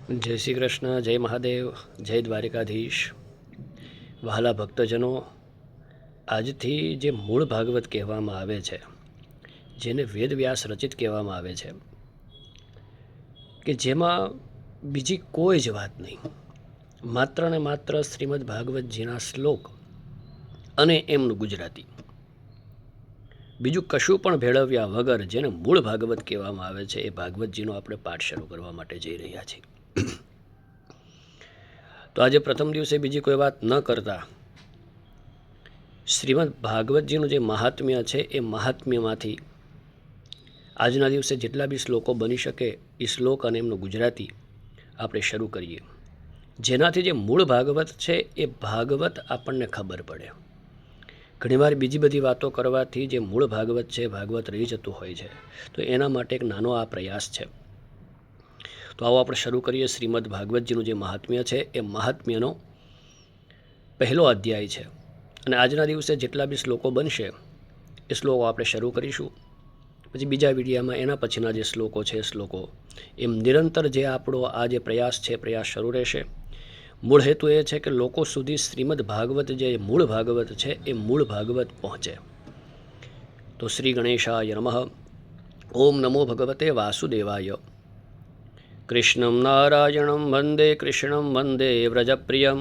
જય શ્રી કૃષ્ણ, જય મહાદેવ, જય દ્વારિકાધીશ. વહાલા ભક્તજનો, આજથી જે મૂળ ભાગવત કહેવામાં આવે છે, જેને વેદવ્યાસ રચિત કહેવામાં આવે છે, કે જેમાં બીજી કોઈ જ વાત નહીં, માત્ર ને માત્ર શ્રીમદ ભાગવતજીના શ્લોક અને એમનું ગુજરાતી, બીજું કશું પણ ભેળવ્યા વગર જેને મૂળ ભાગવત કહેવામાં આવે છે, એ ભાગવતજીનો આપણે પાઠ શરૂ કરવા માટે જઈ રહ્યા છીએ. તો આજે પ્રથમ દિવસે બીજી કોઈ વાત ન કરતા શ્રીમદ ભાગવતજીનું જે મહાત્મ્ય છે એ મહાત્મ્યમાંથી આજના દિવસે જેટલા બી શ્લોકો બની શકે એ શ્લોક અને એમનું ગુજરાતી આપણે શરૂ કરીએ, જેનાથી જે મૂળ ભાગવત છે એ ભાગવત આપણને ખબર પડે. ઘણીવાર બીજી બધી વાતો કરવાથી જે મૂળ ભાગવત છે ભાગવત રહી જતું હોય છે, તો એના માટે એક નાનો આ પ્રયાસ છે. તો આવો આપણે શરૂ કરીએ. શ્રીમદ ભાગવતજીનું જે મહાત્મ્ય છે એ મહાત્મ્યનો પહેલો અધ્યાય છે, અને આજના દિવસે જેટલા બી શ્લોકો બનશે એ શ્લોકો આપણે શરૂ કરીશું. પછી બીજા વિડીયામાં એના પછીના જે શ્લોકો છે શ્લોકો એમ નિરંતર જે આપણો આ જે પ્રયાસ છે પ્રયાસ શરૂ રહેશે. મૂળ હેતુ એ છે કે લોકો સુધી શ્રીમદ ભાગવત જે મૂળ ભાગવત છે એ મૂળ ભાગવત પહોંચે. તો શ્રી ગણેશાય નમઃ. ઓમ નમો ભગવતે વાસુદેવાય. કૃષ્ણં નારાયણં વંદે કૃષ્ણં વંદે વ્રજપ્રિયં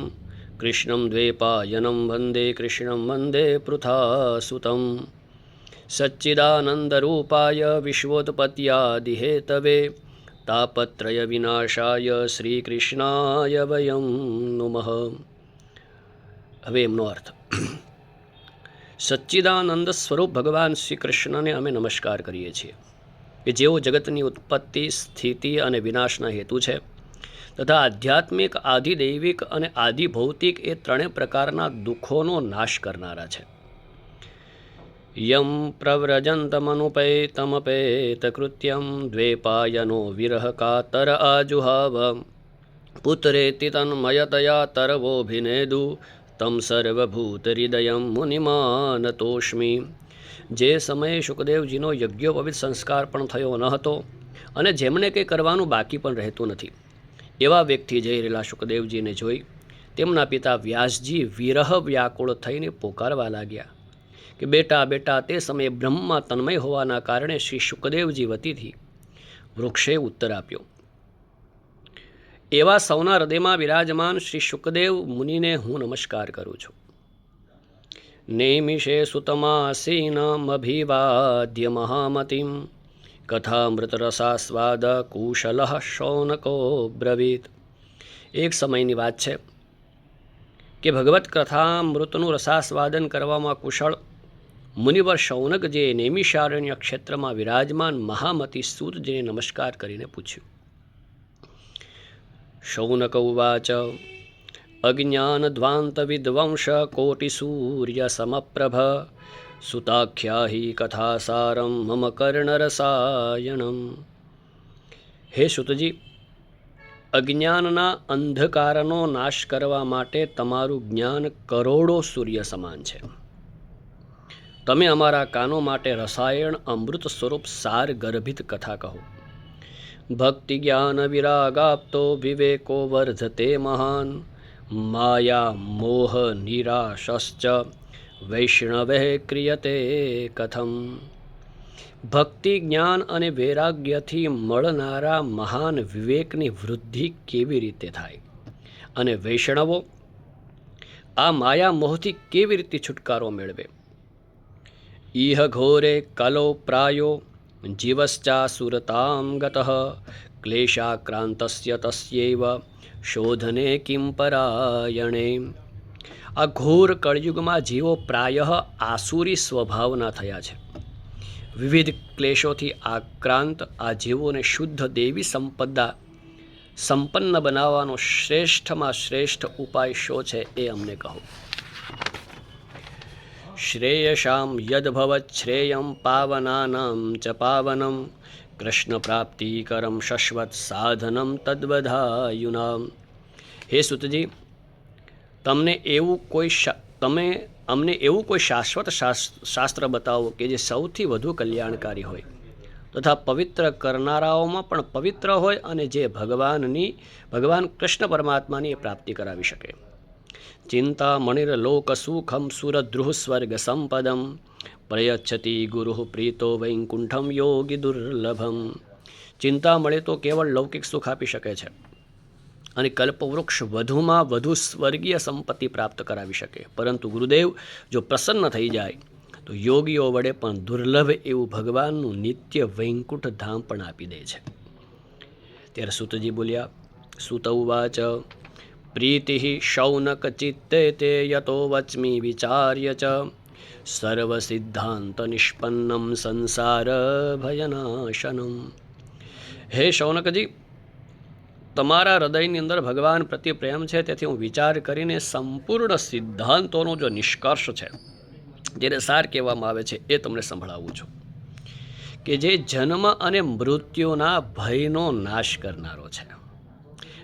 કૃષ્ણં દ્વૈપાયनं વંદે કૃષ્ણં વંદે પૃથાસુતં સચ્ચિદાનંદરૂપાય વિશ્વોત્પત્યાદિહેતવે તાપત્રય વિનાશાય શ્રીકૃષ્ણાય વયં નુમઃ. હવે એમનો અર્થ. સચ્ચિદાનંદ સ્વરૂપ ભગવાન શ્રી કૃષ્ણને અમે નમસ્કાર કરીએ છીએ કે જેઓ જગતની ઉત્પત્તિ, સ્થિતિ અને વિનાશના હેતુ છે, તથા આધ્યાત્મિક, આધિદૈવિક અને આધિભૌતિક એ ત્રણેય પ્રકારના દુઃખોનો નાશ કરનારા છે. યમ પ્રવ્રજંતમનુપૈતમપેતકૃત્યમ દ્વૈપાયનો વિરહ કાતર આજુહાવ પુત્રેતિ તન્મયતયા તરવોભિનેદુ તમ સર્વભૂતહૃદયં મુનિમાનતોષ્મિ. જે સમયે શુકદેવજીનો યજ્ઞોપવિત સંસ્કાર પણ થયો ન હતો અને જેમને કંઈ કરવાનું બાકી પણ રહેતું નથી, એવા વ્યક્તિ જઈ રહેલા શુકદેવજીને જોઈ તેમના પિતા વ્યાસજી વિરહ વ્યાકુળ થઈને પોકારવા લાગ્યા કે બેટા બેટા. તે સમયે બ્રહ્મા તન્મય હોવાના કારણે શ્રી શુકદેવજી વતીથી વૃક્ષે ઉત્તર આપ્યો. એવા સૌના હૃદયમાં વિરાજમાન શ્રી શુકદેવ મુનિને હું નમસ્કાર કરું છું. નૈમિષે સુતમાસીનમભિવાદ્ય મહામતિમ કથામૃતરસાસ્વાદ કુશલ શૌનકો બ્રવીત. એક સમયની વાત છે કે ભગવત કથામૃતનું રસાસ્વાદન કરવામાં કુશળ મુનિવર શૌનક જે નૈમિષારણ્ય ક્ષેત્રમાં વિરાજમાન મહામતી સૂતજીને નમસ્કાર કરીને પૂછ્યું. શૌનક ઉવાચ. અજ્ઞાનધ્વાંત વિદ્વંશ કોટિસૂર્ય સમપ્રભ સુતાખ્યાહિ કથાસારમ મમ કર્ણરસાયણમ. હે સુતજી, અજ્ઞાનના અંધકારનો નાશ કરવા માટે તમારું જ્ઞાન કરોડો સૂર્ય સમાન છે. તમે અમારા કાનો માટે રસાયણ અમૃત સ્વરૂપ સાર ગર્ભિત કથા કહો. ભક્તિ જ્ઞાન વિરાગાપ્તો વિવેકો વર્ધતે મહાન માયા મોહ નિરાશશ્ચ વૈષ્ણવે ક્રિયતે કથમ. ભક્તિ જ્ઞાન અને વૈરાગ્યથી મળનારા મહાન વિવેકની વૃદ્ધિ કેવી રીતે થાય, અને વૈષ્ણવો આ માયા મોહથી કેવી રીતે છુટકારો મેળવે. ઇહ ઘોરે કલો પ્રાયો જીવશ્ચાસુરતામ ગતઃ ક્લેશાક્રાંતસ્ય તસ્યૈવ શોધને કિમ પરાયણે. આ ઘોર કળયુગમાં જીવો પ્રાયઃ આસુરી સ્વભાવના થયા છે. વિવિધ ક્લેશોથી આક્રાંત આ જીવોને શુદ્ધ દેવી સંપદા સંપન્ન બનાવવાનો શ્રેષ્ઠમાં શ્રેષ્ઠ ઉપાય શો છે એ અમને કહો. શ્રેયશામ યદભવત શ્રેયં પાવનાનાં ચ પાવનમ કૃષ્ણ પ્રાપ્તિકરમ શશ્વત સાધનમ તદ્વધાયુનામ. હે સુતજી, અમને એવું કોઈ શાશ્વત શાસ્ત્ર બતાવો કે જે સૌથી વધુ કલ્યાણકારી હોય તથા પવિત્ર કરનારાઓમાં પણ પવિત્ર હોય અને જે ભગવાન કૃષ્ણ પરમાત્માની પ્રાપ્તિ કરાવી શકે. ચિંતામણિર્લોક સુખમ સુરદ્રુઃ સ્વર્ગ સંપદમ પ્રયચ્છતિ ગુરુ પ્રીતો વૈકુંઠમ યોગી દુર્લભમ. ચિંતામણી તો કેવળ લૌકિક સુખ આપી શકે છે અને કલ્પવૃક્ષ વધુમાં વધુ સ્વર્ગીય સંપત્તિ પ્રાપ્ત કરાવી શકે, પરંતુ ગુરુદેવ જો પ્રસન્ન થઈ જાય તો યોગીઓ વડે પણ દુર્લભ એવું ભગવાનનું નિત્ય વૈકુંઠ ધામ પણ આપી દે છે. ત્યારે સૂતજી બોલ્યા, સૂત ઉવાચ પ્રીતિ શૌનક ચિત્તે તે યતો વચ્મી વિચાર્ય ચ સર્વ સિદ્ધાંત નિષ્પન્નમ સંસાર ભયનાશનમ. હે શૌનકજી, તમારા હૃદયની અંદર ભગવાન પ્રત્યે પ્રેમ છે, તેથી હું વિચાર કરીને સંપૂર્ણ સિદ્ધાંતોનો જો નિષ્કર્ષ છે, જેને સાર કહેવામાં આવે છે, એ તમને સંભળાવું છું કે જે જન્મ અને મૃત્યુના ભયનો નાશ કરનારો છે.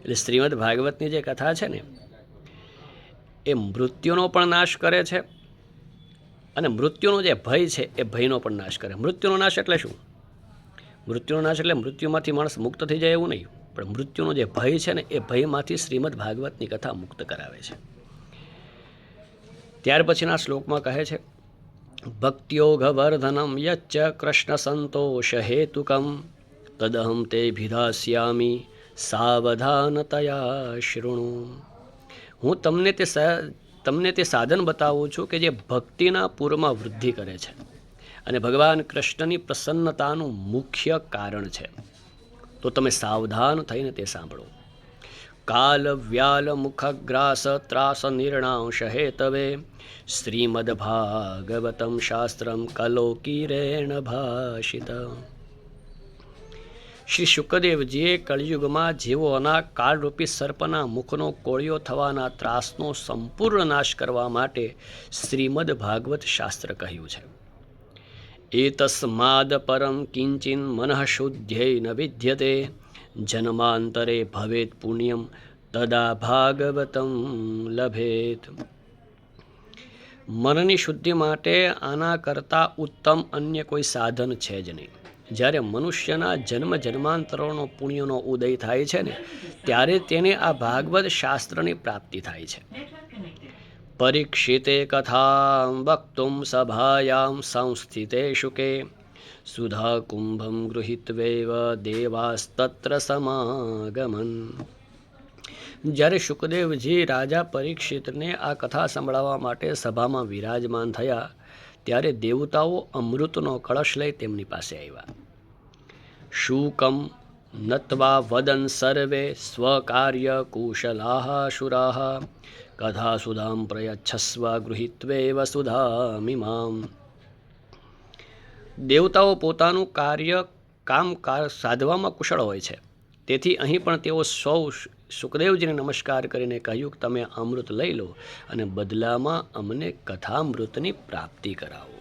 એટલે શ્રીમદ ભાગવતની જે કથા છે ને, એ મૃત્યુનો પણ નાશ કરે છે અને મૃત્યુનો જે ભય છે એ ભયનો પણ નાશ કરે. મૃત્યુનો નાશ એટલે શું? મૃત્યુનો નાશ એટલે મૃત્યુમાંથી માણસ મુક્ત થઈ જાય એવું નહીં, પણ મૃત્યુનો જે ભય છે ને એ ભયમાંથી શ્રીમદ ભાગવતની કથા મુક્ત કરાવે છે. ત્યાર પછીના શ્લોકમાં કહે છે, ભક્ત્યોગવર્ધનમ યચ્ચ કૃષ્ણ સંતોષ હેતુકમ તદહમ તે ભિધાસ્યામી સાવધાનતયા શૃણુ. હું તમને તે સાધન બતાવું છું કે જે ભક્તિના પૂરમાં વૃદ્ધિ કરે છે અને ભગવાન કૃષ્ણની પ્રસન્નતાનું મુખ્ય કારણ છે. તો તમે સાવધાન થઈને તે સાંભળો. કાલ વ્યાલ મુખગ્રાસ ત્રાસ નિર્ણાંશ હેતવે શ્રીમદ ભાગવતમ શાસ્ત્રમ કલોકીરેણ ભાષિત. શ્રી શુકદેવજીએ કળિયુગમાં જેઓના કાળરૂપી સર્પના મુખનો કોળિયો થવાના ત્રાસનો સંપૂર્ણ નાશ કરવા માટે શ્રીમદ ભાગવત શાસ્ત્ર કહ્યું છે. એતસ્માદ પરમ કિંચિન મનઃ શુદ્ધ્યૈ ન વિદ્યતે જન્માંતરે ભવેત પુણ્યમ તદા ભાગવતમ લભેત. મનની શુદ્ધિ માટે આના કરતાં ઉત્તમ અન્ય કોઈ સાધન છે જ નહીં. જ્યારે મનુષ્યના જન્મ જન્માંતરોનો પુણ્યનો ઉદય થાય છે ને, ત્યારે તેને આ ભાગવત શાસ્ત્રની પ્રાપ્તિ થાય છે. પરીક્ષિતે કથા વક્તુમ સભાયામ સંસ્થિતે શુકે સુધા કુંભમ ગૃહીત્વૈવ દેવાસ્તત્ર સમાગમન. જ્યારે શુકદેવજી રાજા પરીક્ષિતને આ કથા સંભળાવવા માટે સભામાં વિરાજમાન થયા, ત્યારે દેવતાઓ અમૃતનો કળશ લઈ તેમની પાસે આવ્યા. શુકમ નત્વા વદન સર્વે સ્વકાર્ય કુશલાહ શુરાહ કથા સુધામ પ્રયચ્છસ્વ ગૃહીત્વૈવ સુધામિમામ. દેવતાઓ પોતાનું કામ સાધવામાં કુશળ હોય છે, તેથી અહીં પણ તેઓ સૌ સુખદેવજીને નમસ્કાર કરીને કહ્યું કે તમે અમૃત લઈ લો અને બદલામાં અમને કથામૃતની પ્રાપ્તિ કરાવો.